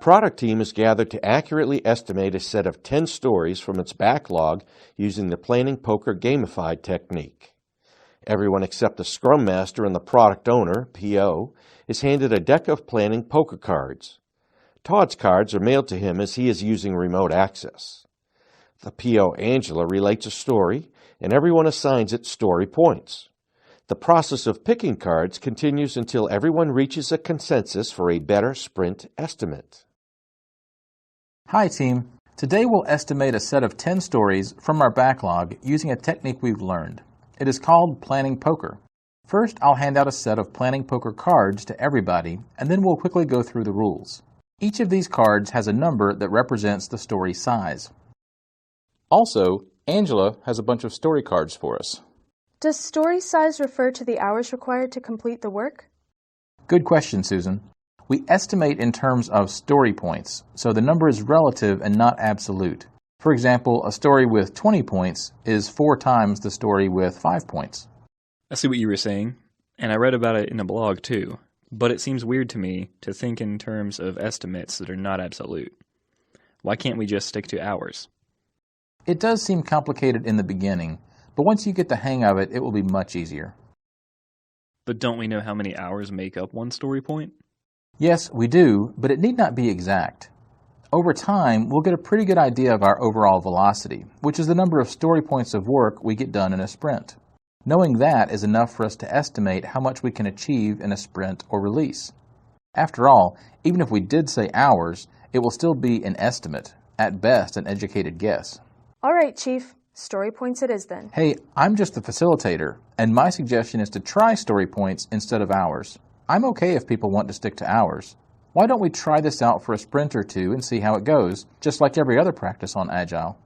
product team is gathered to accurately estimate a set of 10 stories from its backlog using the Planning Poker gamified technique. Everyone except the Scrum Master and the product owner, PO, is handed a deck of Planning Poker cards. Todd's cards are mailed to him as he is using remote access. The PO, Angela, relates a story, and everyone assigns it story points. The process of picking cards continues until everyone reaches a consensus for a better sprint estimate. Hi team. Today we'll estimate a set of 10 stories from our backlog using a technique we've learned. It is called Planning Poker. First, I'll hand out a set of Planning Poker cards to everybody, and then we'll quickly go through the rules. Each of these cards has a number that represents the story size. Also, Angela has a bunch of story cards for us. Does story size refer to the hours required to complete the work? Good question, Susan. We estimate in terms of story points, so the number is relative and not absolute. For example, a story with 20 points is 4 times the story with 5 points. I see what you were saying, and I read about it in a blog too, but it seems weird to me to think in terms of estimates that are not absolute. Why can't we just stick to hours? It does seem complicated in the beginning, but once you get the hang of it, it will be much easier. But don't we know how many hours make up one story point? Yes, we do, but it need not be exact. Over time, we'll get a pretty good idea of our overall velocity, which is the number of story points of work we get done in a sprint. Knowing that is enough for us to estimate how much we can achieve in a sprint or release. After all, even if we did say hours, it will still be an estimate, at best an educated guess. All right, Chief. Story points it is then. Hey, I'm just the facilitator, and my suggestion is to try story points instead of hours. I'm okay if people want to stick to hours. Why don't we try this out for a sprint or two and see how it goes, just like every other practice on Agile?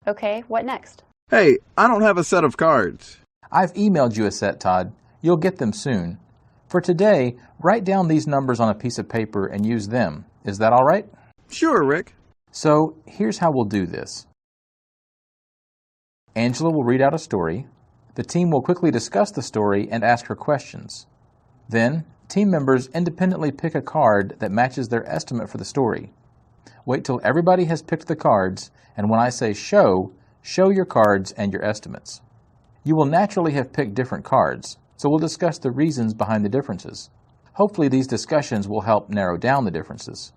Okay, what next? Hey, I don't have a set of cards. I've emailed you a set, Todd. You'll get them soon. For today, write down these numbers on a piece of paper and use them. Is that all right? Sure, Rick. So, here's how we'll do this. Angela will read out a story. The team will quickly discuss the story and ask her questions. Then, team members independently pick a card that matches their estimate for the story. Wait till everybody has picked the cards, and when I say show, show your cards and your estimates. You will naturally have picked different cards, so we'll discuss the reasons behind the differences. Hopefully these discussions will help narrow down the differences.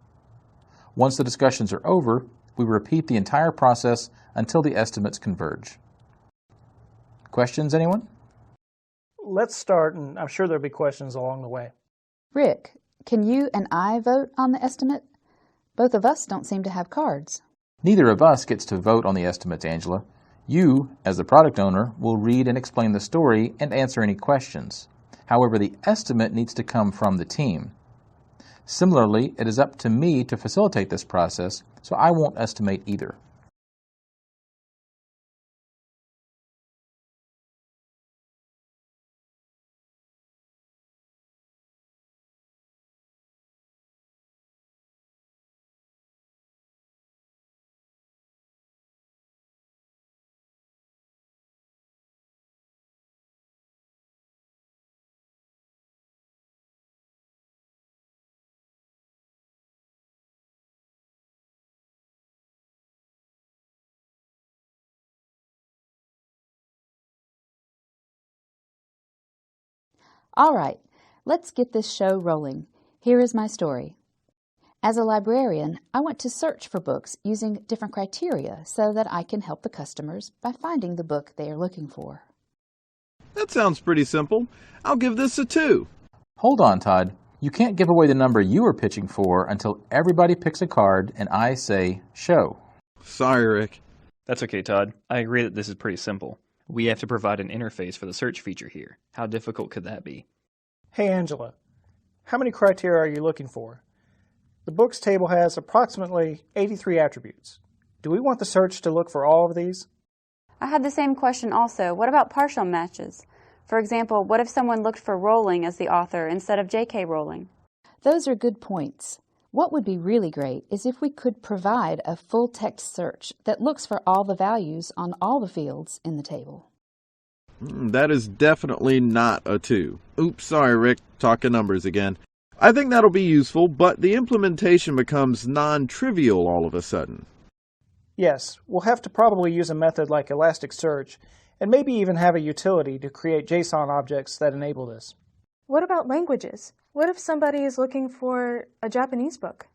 Once the discussions are over, we repeat the entire process until the estimates converge. Questions, anyone? Let's start, and I'm sure there'll be questions along the way. Rick, can you and I vote on the estimate? Both of us don't seem to have cards. Neither of us gets to vote on the estimates, Angela. You, as the product owner, will read and explain the story and answer any questions. However, the estimate needs to come from the team. Similarly, it is up to me to facilitate this process, so I won't estimate either. All right, let's get this show rolling. Here is my story. As a librarian, I want to search for books using different criteria so that I can help the customers by finding the book they are looking for. That sounds pretty simple. I'll give this a 2. Hold on, Todd. You can't give away the number you are pitching for until everybody picks a card and I say, show. Sorry, Rick. That's okay, Todd. I agree that this is pretty simple. We have to provide an interface for the search feature here. How difficult could that be? Hey, Angela, how many criteria are you looking for? The books table has approximately 83 attributes. Do we want the search to look for all of these? I had the same question also. What about partial matches? For example, what if someone looked for Rowling as the author instead of J.K. Rowling? Those are good points. What would be really great is if we could provide a full text search that looks for all the values on all the fields in the table. That is definitely not a 2. Oops, sorry, Rick. Talking numbers again. I think that'll be useful, but the implementation becomes non-trivial all of a sudden. Yes, we'll have to probably use a method like Elasticsearch, and maybe even have a utility to create JSON objects that enable this. What about languages? What if somebody is looking for a Japanese book?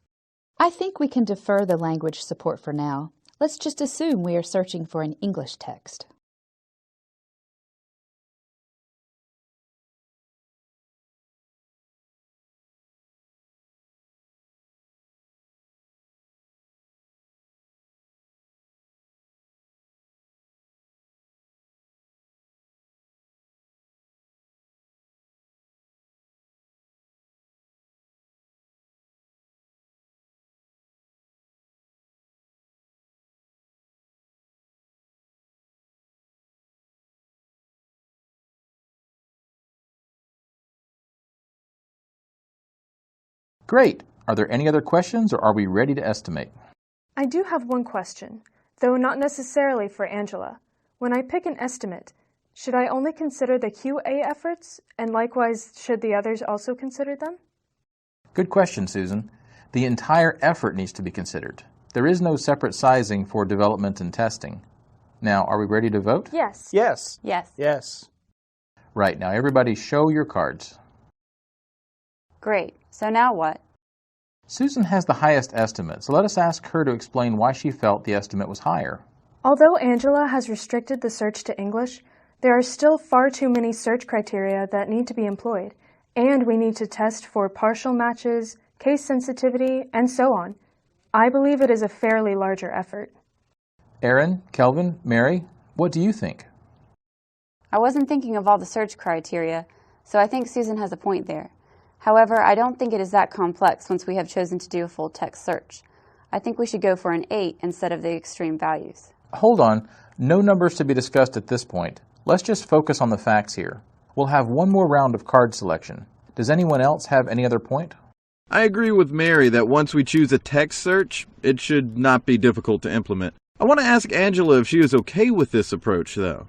I think we can defer the language support for now. Let's just assume we are searching for an English text. Great! Are there any other questions, or are we ready to estimate? I do have one question, though not necessarily for Angela. When I pick an estimate, should I only consider the QA efforts, and likewise should the others also consider them? Good question, Susan. The entire effort needs to be considered. There is no separate sizing for development and testing. Now, are we ready to vote? Yes. Yes. Yes. Yes. Right, now everybody show your cards. Great. So now what? Susan has the highest estimate, so let us ask her to explain why she felt the estimate was higher. Although Angela has restricted the search to English, there are still far too many search criteria that need to be employed, and we need to test for partial matches, case sensitivity, and so on. I believe it is a fairly larger effort. Aaron, Kelvin, Mary, what do you think? I wasn't thinking of all the search criteria, so I think Susan has a point there. However, I don't think it is that complex once we have chosen to do a full text search. I think we should go for an 8 instead of the extreme values. Hold on, no numbers to be discussed at this point. Let's just focus on the facts here. We'll have one more round of card selection. Does anyone else have any other point? I agree with Mary that once we choose a text search, it should not be difficult to implement. I want to ask Angela if she is okay with this approach, though.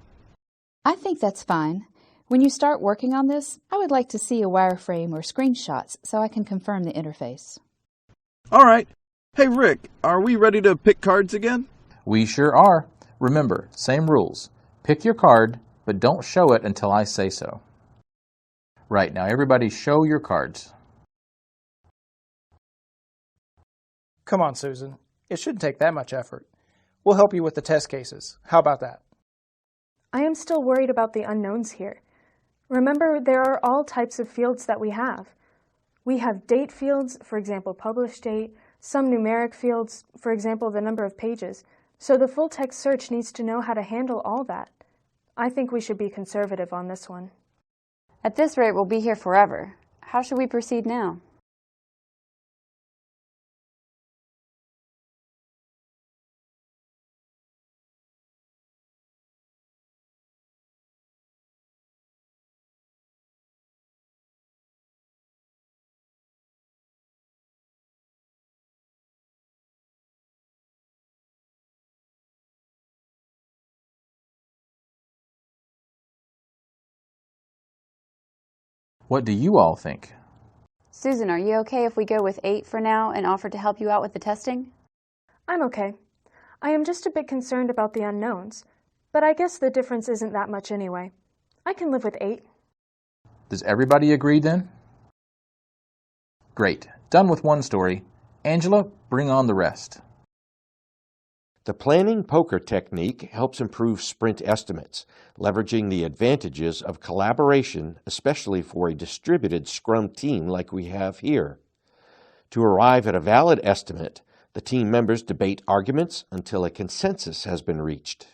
I think that's fine. When you start working on this, I would like to see a wireframe or screenshots so I can confirm the interface. All right. Hey, Rick, are we ready to pick cards again? We sure are. Remember, same rules. Pick your card, but don't show it until I say so. Right, now everybody show your cards. Come on, Susan. It shouldn't take that much effort. We'll help you with the test cases. How about that? I am still worried about the unknowns here. Remember, there are all types of fields that we have. We have date fields, for example, published date, some numeric fields, for example, the number of pages. So the full text search needs to know how to handle all that. I think we should be conservative on this one. At this rate, we'll be here forever. How should we proceed now? What do you all think? Susan, are you okay if we go with 8 for now and offer to help you out with the testing? I'm okay. I am just a bit concerned about the unknowns, but I guess the difference isn't that much anyway. I can live with 8. Does everybody agree then? Great. Done with one story. Angela, bring on the rest. The planning poker technique helps improve sprint estimates, leveraging the advantages of collaboration, especially for a distributed Scrum team like we have here. To arrive at a valid estimate, The team members debate arguments until a consensus has been reached.